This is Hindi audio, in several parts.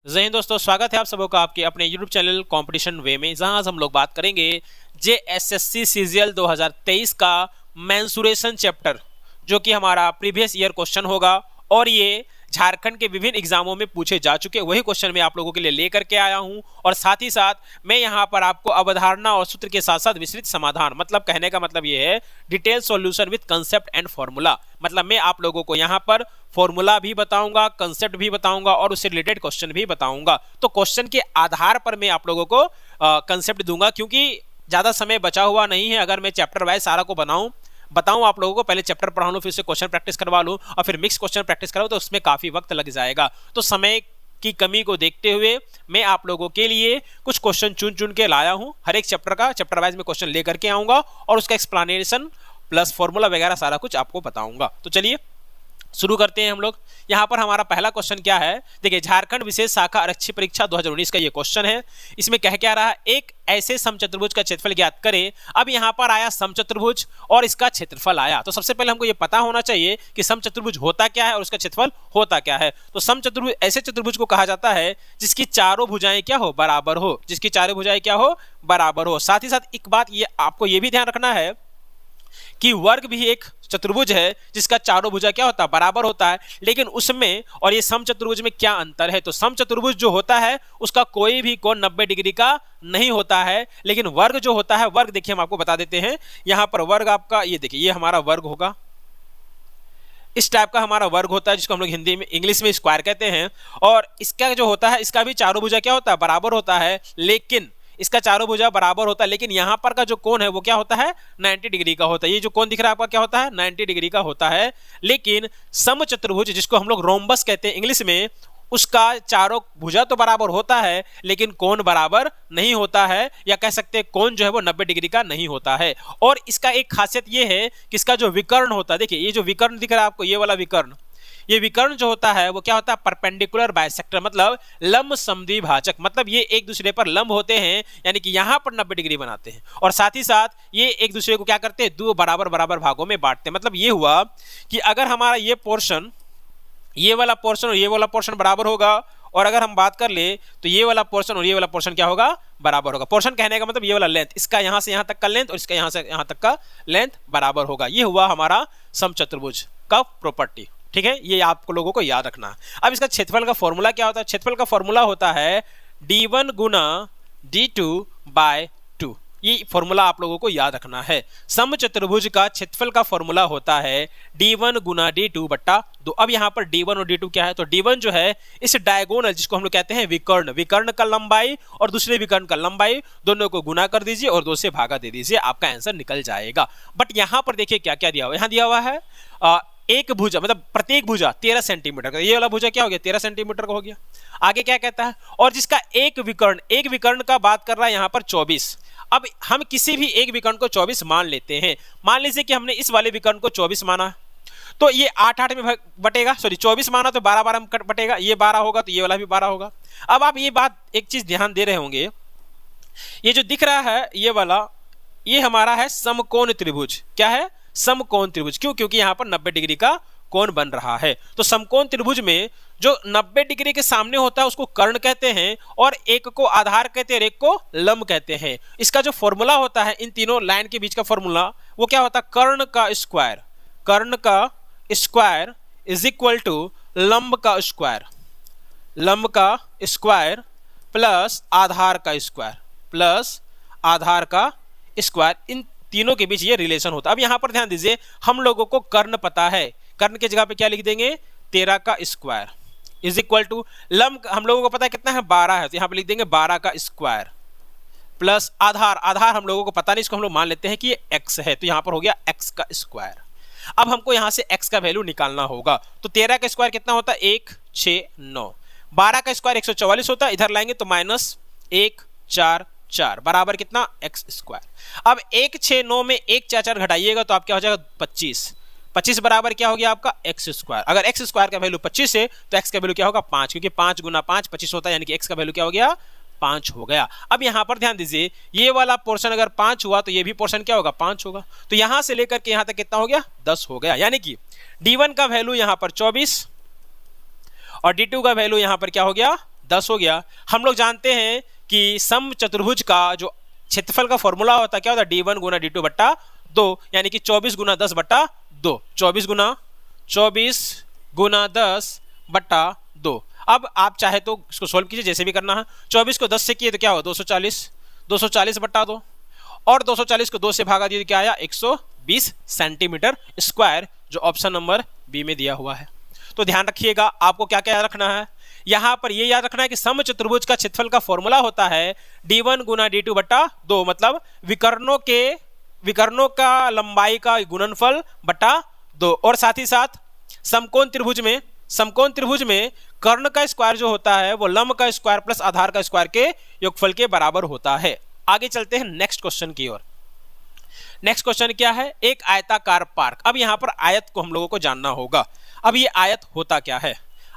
जय हिंद दोस्तों, स्वागत है आप सबों का आपके अपने YouTube चैनल कंपटीशन वे में, जहां आज हम लोग बात करेंगे JSSC CGL 2023 का मेंसुरेशन चैप्टर, जो कि हमारा प्रीवियस ईयर क्वेश्चन होगा और ये झारखंड के विभिन्न एग्जामों में पूछे जा चुके वही क्वेश्चन मैं आप लोगों के लिए लेकर के आया हूं। और साथ ही साथ मैं यहां पर आपको अवधारणा और सूत्र के साथ साथ विस्तृत समाधान, मतलब कहने का मतलब ये है detail solution with concept and formula. मतलब मैं आप लोगों को यहां पर फॉर्मूला भी बताऊंगा, कंसेप्ट भी बताऊंगा और उससे रिलेटेड क्वेश्चन भी बताऊंगा। तो क्वेश्चन के आधार पर मैं आप लोगों को कंसेप्ट दूंगा, क्योंकि ज्यादा समय बचा हुआ नहीं है। अगर मैं चैप्टर वाइज सारा को बताऊं आप लोगों को, पहले चैप्टर पढ़ा लूं, फिर से क्वेश्चन प्रैक्टिस करवा लूं और फिर मिक्स क्वेश्चन प्रैक्टिस कराऊं, तो उसमें काफी वक्त लग जाएगा। तो समय की कमी को देखते हुए मैं आप लोगों के लिए कुछ क्वेश्चन चुन के लाया हूं। हर एक चैप्टर का चैप्टर वाइज में क्वेश्चन लेकर के आऊंगा और उसका एक्सप्लेनेशन प्लस फॉर्मूला वगैरह सारा कुछ आपको बताऊंगा। तो चलिए शुरू करते हैं हम लोग। यहाँ पर हमारा पहला क्वेश्चन क्या है, देखिए झारखंड विशेष शाखा आरक्षी परीक्षा 2019 का ये क्वेश्चन है। इसमें क्या रहा, एक ऐसे समचतुर्भुज का क्षेत्रफल ज्ञात करें। अब यहाँ पर आया समचतुर्भुज और इसका क्षेत्रफल आया, तो सबसे पहले हमको ये पता होना चाहिए कि समचतुर्भुज होता क्या है और उसका क्षेत्रफल होता क्या है। तो समचतुर्भुज ऐसे चतुर्भुज को कहा जाता है जिसकी चारों भुजाएं क्या हो, बराबर हो, जिसकी चारों भुजाएं क्या हो, बराबर हो। साथ ही साथ एक बात ये आपको ये भी ध्यान रखना है कि वर्ग भी एक चतुर्भुज है जिसका चारों भुजा क्या होता है, बराबर होता है। लेकिन उसमें और ये समचतुर्भुज में क्या अंतर है, तो समचतुर्भुज जो होता है उसका कोई भी कोण 90 डिग्री का नहीं होता है। लेकिन वर्ग जो होता है, वर्ग देखिए हम आपको बता देते हैं। यहां पर वर्ग आपका ये देखिए, ये हमारा वर्ग होगा, इस टाइप का हमारा वर्ग होता है, जिसको हम लोग हिंदी में इंग्लिश में स्क्वायर कहते हैं। और इसका जो होता है, इसका भी चारों भुजा क्या होता है, बराबर होता है। लेकिन इसका चारों भुजा बराबर होता है, लेकिन यहां पर का जो कोण है वो क्या होता है, 90 डिग्री का होता है। ये जो कोण दिख रहा है आपका क्या होता है, 90 डिग्री का होता है। लेकिन समचतुर्भुज जिसको हम लोग रोम्बस कहते हैं इंग्लिश में, उसका चारों भुजा तो बराबर होता है लेकिन कोण बराबर नहीं होता है, या कह सकते हैं कोण जो है वो 90 डिग्री का नहीं होता है। और इसका एक खासियत ये है कि इसका जो विकर्ण होता है, देखिए ये जो विकर्ण दिख रहा है आपको, ये वाला विकर्ण, ये विकर्ण जो होता है वो क्या होता है, परपेंडिकुलर बाइसेक्टर, मतलब लंब समद्विभाजक। मतलब ये एक दूसरे पर लंब होते हैं, यानी कि यहाँ पर 90 डिग्री बनाते हैं और साथ ही साथ ये एक दूसरे को क्या करते हैं, दो बराबर बराबर भागों में बांटते हैं। मतलब ये हुआ कि अगर हमारा ये पोर्शन, ये वाला पोर्शन और ये वाला पोर्शन बराबर होगा, और अगर हम बात कर ले तो ये वाला पोर्शन और ये वाला पोर्शन क्या होगा, बराबर होगा। पोर्शन कहने का मतलब ये वाला लेंथ, इसका यहां से यहां तक का लेंथ और इसका यहां से यहां तक का लेंथ बराबर होगा। ये हुआ हमारा समचतुर्भुज का प्रॉपर्टी, ठीक है। ये आप लोगों को याद रखना है। अब इसका क्षेत्रफल का फॉर्मूला क्या होता है, क्षेत्रफल का फॉर्मूला होता है d1 गुना d2/2। ये फॉर्मूला आप लोगों को याद रखना है। समचतुर्भुज का क्षेत्रफल का फॉर्मूला होता है d1 गुना d2/2। अब यहाँ पर d1 और d2 क्या है, तो d1 जो है इस डायगोनल जिसको हम लोग कहते हैं विकर्ण, विकर्ण का लंबाई और दूसरे विकर्ण का लंबाई दोनों को गुना कर दीजिए और 2 से भागा दे दीजिए, आपका आंसर निकल जाएगा। बट यहाँ पर देखिए क्या क्या दिया हुआ है, यहाँ दिया हुआ है एक भुजा, मतलब प्रत्येक भुजा 13 सेंटीमीटर का। ये वाला भुजा क्या हो गया, 13 सेंटीमीटर का हो गया। आगे क्या कहता है, और जिसका एक विकर्ण का बात कर रहा है यहाँ पर 24। अब हम किसी भी एक विकर्ण को 24 मान लेते हैं। मान लीजिए कि हमने इस वाले विकर्ण को 24 माना, तो ये 8 में बटेगा, सॉरी 24 माना तो 12 में बटेगा, ये 12 होगा तो ये वाला भी 12 होगा। अब आप ये बात एक चीज ध्यान दे रहे होंगे, ये जो दिख रहा है ये वाला, ये हमारा है समकोण त्रिभुज। क्या है, समकोण त्रिभुज। क्यों, क्योंकि यहाँ पर 90 डिग्री का कोण बन रहा है। तो समकोण त्रिभुज में जो 90 डिग्री के सामने होता है उसको कर्ण कहते हैं, और एक को आधार कहते हैं, एक को लंब कहते हैं। इसका जो फॉर्मूला होता है इन तीनों लाइन के बीच का फॉर्मूला वो क्या होता है, कर्ण का स्क्वायर, कर्ण का स्क्वायर इज इक्वल टू लंब का स्क्वायर, लंब का स्क्वायर प्लस आधार का स्क्वायर, प्लस आधार का स्क्वायर। इन तीनों के बीच ये रिलेशन होता है। अब यहां पर ध्यान दीजिए, हम लोगों को कर्ण पता है, कर्ण की जगह पे क्या लिख देंगे, 13 का स्क्वायर इज इक्वल टू लंब, हम लोगों को पता है कितना है, 12 है, तो यहां पे लिख देंगे 12 का स्क्वायर प्लस आधार, आधार हम लोगों को पता नहीं, इसको हम लोग मान लेते हैं कि ये x है, तो यहां पर हो गया x का स्क्वायर। अब हमको यहां से x का वैल्यू निकालना होगा, तो 13 का स्क्वायर कितना होता है, 1 6 9, 12 का स्क्वायर 144 होता है, इधर लाएंगे तो -1 4 4 बराबर कितना, x स्क्वायर। अब 1 6 9 में 1 4 4 घटाइएगा तो आप क्या हो जाएगा, 25, 25 बराबर क्या हो गया आपका, x स्क्वायर। अगर x स्क्वायर का वैल्यू 25 है तो x का वैल्यू क्या होगा, 5, क्योंकि 5 गुना 5 25 होता है, यानी कि x का वैल्यू क्या हो गया, 5 हो गया। अब यहां पर ध्यान दीजिए, ये वाला पोर्शन अगर 5 हुआ तो ये भी पोर्शन क्या होगा, 5 होगा। तो यहां से लेकर के यहां तक कितना हो गया, 10 हो गया। यानी कि d1 का वैल्यू यहां पर 24 और d2 का वैल्यू यहां पर क्या हो गया, 10 हो गया। हम लोग जानते हैं कि सम चतुर्भुज का जो क्षेत्रफल का फॉर्मूला होता है क्या होता है, d1 गुना d2 बट्टा 2, यानी कि 24 गुना 10 बट्टा 2, 24 गुना 10 बट्टा 2। अब आप चाहे तो इसको सोल्व कीजिए, जैसे भी करना है। 24 को 10 से किए तो क्या होगा 240 बट्टा 2, और 240 को 2 से भागा दिए तो क्या आया 120 सेंटीमीटर स्क्वायर, जो ऑप्शन नंबर बी में दिया हुआ है। तो ध्यान रखिएगा, आपको क्या क्या याद रखना है, यहां पर ये याद रखना है कि समचतुर्भुज का क्षेत्रफल का फॉर्मूला होता है d1 गुना d2 बट्टा 2, मतलब विकर्णों का लंबाई का गुणनफल बट्टा 2, और साथ ही साथ समकोण त्रिभुज में कर्ण का स्क्वायर जो होता है वो लंब का स्क्वायर प्लस आधार का स्क्वायर के योगफल के बराबर होता है। आगे चलते हैं नेक्स्ट क्वेश्चन की ओर। नेक्स्ट क्वेश्चन क्या है, एक आयताकार पार्क। अब यहां पर आयत को हम लोगों को जानना होगा। अब ये आयत होता क्या है,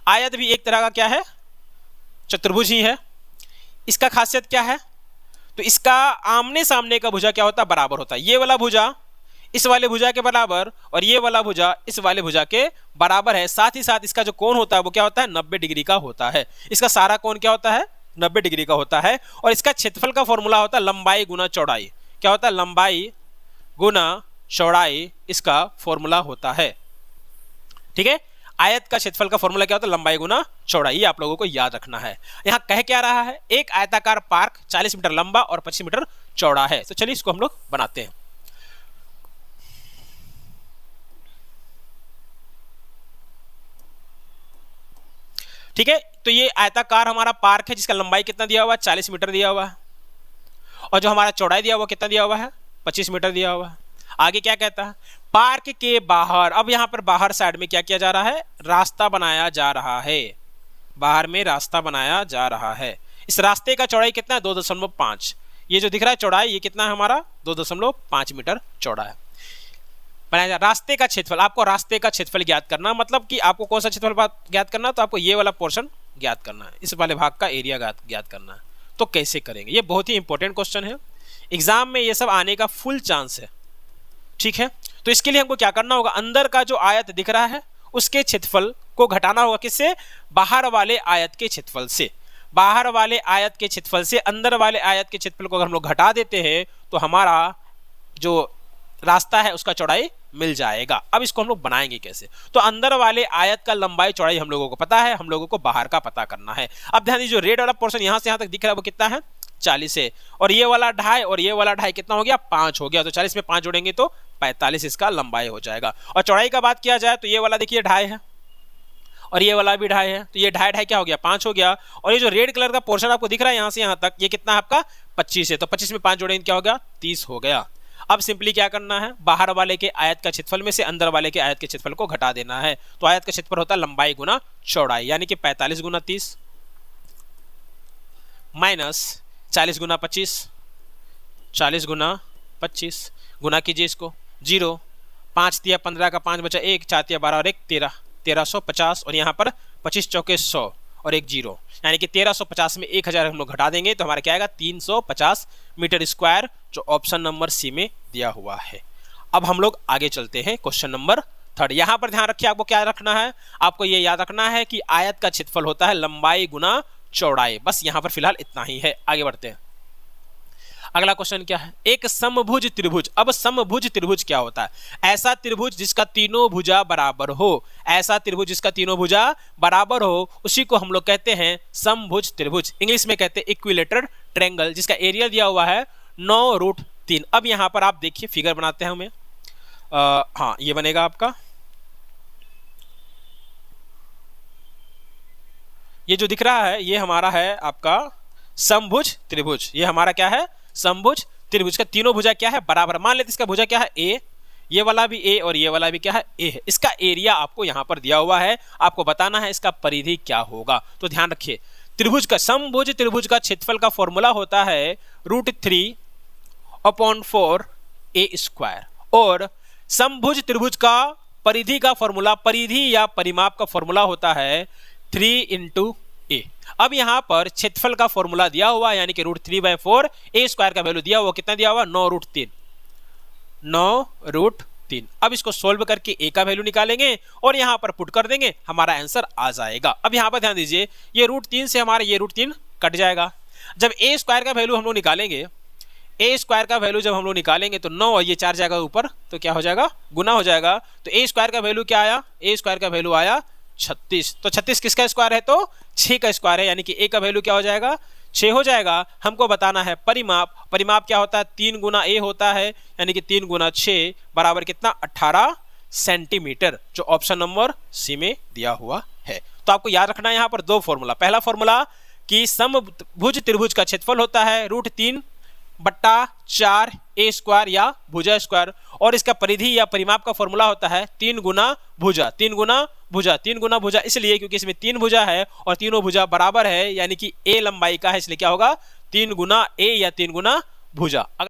आयत भी एक तरह का क्या है, चतुर्भुज ही है। इसका खासियत क्या है, तो इसका आमने सामने का भुजा क्या होता है, बराबर होता है। ये वाला भुजा इस वाले भुजा के बराबर और ये वाला भुजा इस वाले भुजा के बराबर है। साथ ही साथ इसका जो कोण होता है वो क्या होता है, 90 डिग्री का होता है। इसका सारा कोण क्या होता है, 90 डिग्री का होता है। और इसका क्षेत्रफल का फॉर्मूला होता है लंबाई गुना चौड़ाई। क्या होता है, लंबाई गुना चौड़ाई इसका फॉर्मूला होता है। ठीक है, आयत का क्षेत्रफल का फॉर्मूला क्या होता है, लंबाई गुना चौड़ाई। ये आप लोगों को याद रखना है। यहां कह क्या रहा है, एक आयताकार पार्क 40 मीटर लंबा और 25 मीटर चौड़ा है। तो चलिए इसको हम लोग बनाते हैं। ठीक है, तो ये आयताकार हमारा पार्क है जिसका लंबाई कितना दिया हुआ है, 40 मीटर दिया हुआ है, और जो हमारा चौड़ाई दिया हुआ कितना दिया हुआ है, 25 मीटर दिया हुआ है। आगे क्या कहता है, पार्क के बाहर, अब यहां पर बाहर साइड में क्या किया जा रहा है, रास्ता बनाया जा रहा है। बाहर में रास्ता बनाया जा रहा है। इस रास्ते का चौड़ाई कितना है, 2.5। ये जो दिख रहा है चौड़ाई, ये कितना है हमारा, 2.5 मीटर चौड़ा है। बनाया जा रास्ते का क्षेत्रफल, आपको रास्ते का क्षेत्रफल ज्ञात करना, मतलब कि आपको कौन सा क्षेत्रफल ज्ञात करना, तो आपको ये वाला पोर्शन ज्ञात करना है, इस वाले भाग का एरिया ज्ञात करना है। तो कैसे करेंगे, ये बहुत ही इंपॉर्टेंट क्वेश्चन है, एग्जाम में ये सब आने का फुल चांस है। ठीक है, तो इसके लिए हमको क्या करना होगा, अंदर का जो आयत दिख रहा है उसके क्षेत्रफल को घटाना होगा, किससे, बाहर वाले आयत के क्षेत्रफल से। बाहर वाले आयत के क्षेत्रफल से अंदर वाले आयत के क्षेत्रफल को अगर हम लोग घटा देते हैं तो हमारा जो रास्ता है उसका चौड़ाई मिल जाएगा। अब इसको हम लोग बनाएंगे कैसे, तो अंदर वाले आयत का लंबाई चौड़ाई हम लोगों को पता है, हम लोगों को बाहर का पता करना है। अब ध्यान दीजिए, रेड वाला पोर्शन यहां से यहां तक दिख रहा है वो कितना है, 40 है, और ये वाला 2.5 और ये वाला 2.5 कितना हो गया, 5 हो गया। तो 40 में 5 जोड़ेंगे तो 45 इसका लंबाई हो जाएगा। और चौड़ाई का बात किया जाए तो ये वाला देखिए 2.5 है और ये वाला भी 2.5 है, तो ये 2.5 क्या हो गया, 5 हो गया। और ये जो रेड कलर का पोर्शन आपको दिख रहा है यहां से यहां तक, ये कितना है आपका, 25 है। तो 25 में 5 जोड़ेंगे क्या हो गया, 30 हो गया। अब सिंपली क्या करना है, बाहर वाले के आयत का क्षेत्रफल में से अंदर वाले के आयत के क्षेत्रफल को घटा देना है। तो आयत का क्षेत्रफल होता है लंबाई गुना चौड़ाई, यानी कि 45 गुना 30 माइनस 40 गुना 25, 40 गुना 25 गुना कीजिए इसको, 0 5 दिया 15 का 5 बचा 1, 4 दिया 12 और 1 13, 1350, और यहाँ पर 25 चौके 100 और 1 0, यानी कि 1350 में 1000 हम लोग घटा देंगे तो हमारा क्या आएगा, 350 मीटर स्क्वायर, जो ऑप्शन नंबर सी में दिया हुआ है। अब हम लोग आगे चलते हैं क्वेश्चन नंबर 3। यहाँ पर ध्यान रखिए, आपको क्या रखना है, आपको ये याद रखना है कि आयत का क्षेत्रफल होता है लंबाई गुना चौड़ाई। बस यहाँ पर फिलहाल इतना ही है, आगे बढ़ते हैं। अगला क्वेश्चन क्या है, एक समभुज त्रिभुज। अब समभुज त्रिभुज क्या होता है, ऐसा त्रिभुज जिसका तीनों भुजा बराबर हो। ऐसा त्रिभुज जिसका तीनों भुजा बराबर हो उसी को हम लोग कहते हैं समभुज त्रिभुज। इंग्लिश में कहते हैं इक्विलेटरल ट्रायंगल, जिसका एरिया दिया हुआ है 9√3। अब यहाँ पर आप देखिए, फिगर बनाते हैं हमें, हाँ ये बनेगा आपका, ये जो दिख रहा है ये हमारा है आपका समभुज त्रिभुज। ये हमारा क्या है, समभुज त्रिभुज का तीनों भुजा क्या है, बराबर। मान लेते इसका भुजा क्या है, ए, ये वाला भी ए और ये वाला भी क्या है, ए है। इसका एरिया आपको यहां पर दिया हुआ है, आपको बताना है इसका परिधि क्या होगा। तो ध्यान रखिए, त्रिभुज का, समभुज त्रिभुज का क्षेत्रफल का फॉर्मूला होता है √3/4 a², और समभुज त्रिभुज का परिधि का फॉर्मूला, परिधि या परिमाप का फॉर्मूला होता है 3 × a। अब यहां पर क्षेत्रफल का फॉर्मूला दिया हुआ है, यानी कि √3/4 a² का वैल्यू दिया हुआ, कितना दिया हुआ, 9√3 3। अब इसको सोल्व करके a का वैल्यू निकालेंगे और यहाँ पर पुट कर देंगे, हमारा आंसर आ जाएगा। अब यहाँ पर ध्यान दीजिए, ये √3 से हमारा ये √3 कट जाएगा। जब a स्क्वायर का वैल्यू हम लोग निकालेंगे, a स्क्वायर का वैल्यू जब हम लोग निकालेंगे तो 9 और ये 4 जाएगा ऊपर, तो क्या हो जाएगा, गुना हो जाएगा। तो a स्क्वायर का वैल्यू क्या आया, a स्क्वायर का वैल्यू आया 36। तो 36 किसका स्क्वायर है, तो 6 का स्क्वायर है, यानी कि a का वैल्यू क्या हो जाएगा, 6 हो जाएगा। हमको बताना है परिमाप, परिमाप क्या होता है, 3 गुना a होता है, यानी कि 3 गुना 6 बराबर कितना, 18 सेंटीमीटर, जो ऑप्शन नंबर सी में दिया हुआ है। तो आपको याद रखना है यहाँ पर 2 फॉर्मूला। पहला फॉर्मूला कि समभुज त्रिभुज का क्षेत्रफल होता है √3/4 a स्क्वायर या भुजा स्क्वायर, और इसका परिधि या परिमाप का फॉर्मूला होता है 3 गुना भुजा, 3 गुना भुजा, 3 गुना भुजा इसलिए क्योंकि इसमें 3 भुजा है और तीनों भुजा बराबर है, यानी कि a लंबाई का है, इसलिए क्या होगा, 3 गुना a या 3 गुना भुजा।